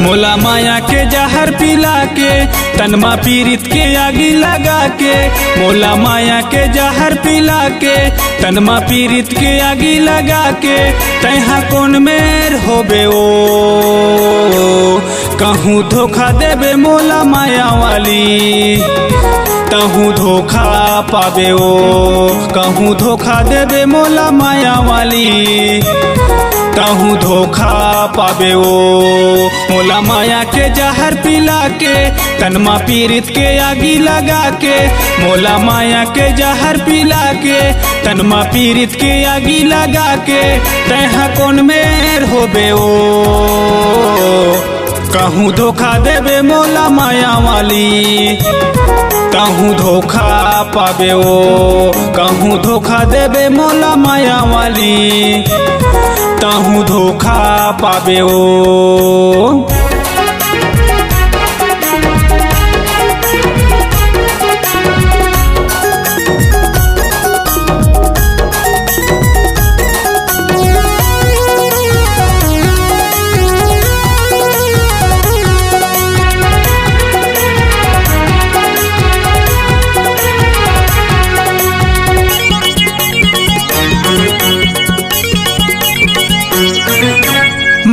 मोला माया के जहर पिला के तनमा पीरित के आगी लगा के, मोला माया के जहर पिला के तनमा पीरित के आगी लगा के, तैहा कौन मेर होबे ओ कहूँ धोखा देबे मोला माया वाली, तहूँ धोखा पाबे ओ कहूँ धोखा देबे मोला माया वाली, तहूँ धोखा पाबे ओ। मोला माया के जहर पिला के तनमा पीरित के आगी लगा के, मोला माया के जहर पिला के तनमा पीरित के आगी लगा के, तैहा कौन मेर होबे ओ कहूँ धोखा देबे मोला माया वाली, कहूँ धोखा पाबे ओ कहूँ धोखा देबे मोला माया वाली, तहूँ धोखा पाबे ओ।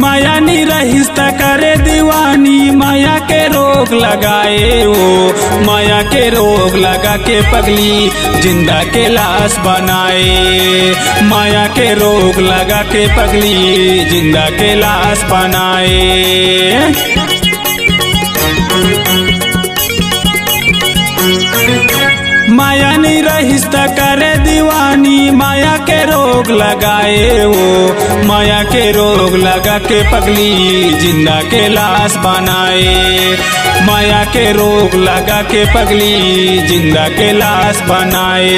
माया नी रहिस त करे दीवानी, माया के रोग लगाए ओ माया के रोग लगा के पगली जिंदा के लाश बनाए, माया के रोग लगा के पगली जिंदा के लाश बनाए। माया नहीं रहिस त करे दीवानी, माया के रोग लगाए वो माया के रोग लगा के पगली जिंदा के लाश बनाए, माया के रोग लगा के पगली जिंदा के लाश बनाए।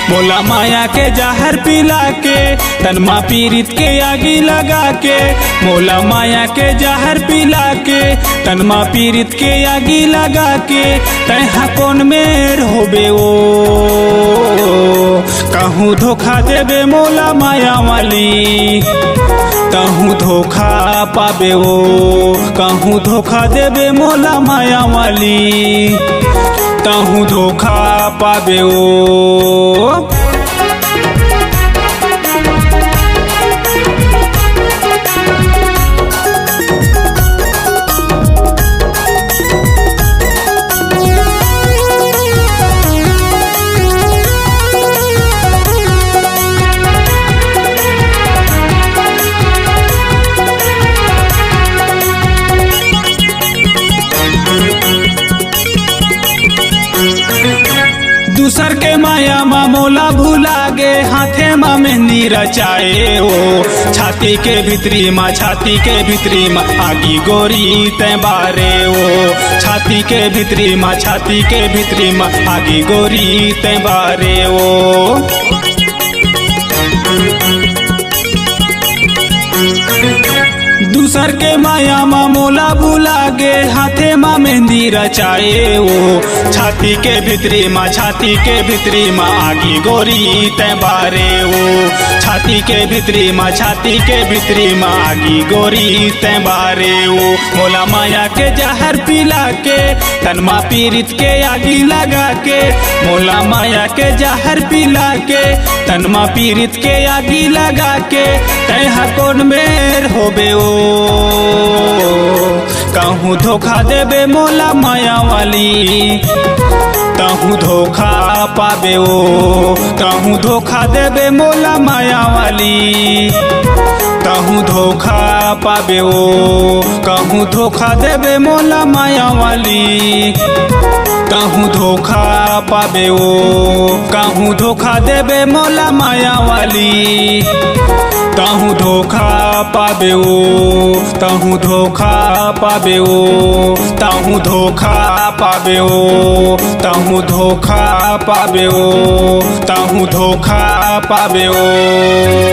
मोला माया के जहर पिला के तनमा पीरित के आगी लगा के, मोला माया के जहर पिला के तनमा पीरित के आगी लगा के, तैहा कौन मेर होबे ओ कहूँ धोखा देबे मोला माया वाली, कहूँ धोखा पाबे ओ कहूँ धोखा देबे मोला माया वाली, कहूँ धोखा पाबे ओ। दूसर के माया मा मोला भूला गे, हाथे मा मेहंदी रचाए ओ छाती के भीतरी मा आगी गोरी तै बारे ओ छाती के भीतरी मा आगी गोरी तै बारे ओ। दूसर के माया मा मोला भूला गे, हाथे मा मेहंदी रचाए ओ छाती के भीतरी मा आगी गोरी तै बारे ओ छाती के भीतरी मा आगी गोरी तै बारे ओ। मोला माया के जहर पिला के तनमा पीरित के आगी लगा के, मोला माया के जहर पिला के तनमा पीरित के आगी लगा के, तैहा कौन मेर होबे ओ कहूँ धोखा देबे मोला माया वाली, कहूँ धोखा पाबे ओ कहूँ धोखा देबे मोला माया वाली, कहूँ धोखा पाबे ओ कहूँ धोखा देबे मोला माया वाली, कहूँ धोखा पाबे ओ कहूँ धोखा देबे मोला माया वाली, कहूँ धोखा पाबे ओ कहूँ धोखा पाबे ओ कहूँ धोखा पाबे ओ कहूँ धोखा पाबे ओ कहूँ धोखा पाबे ओ।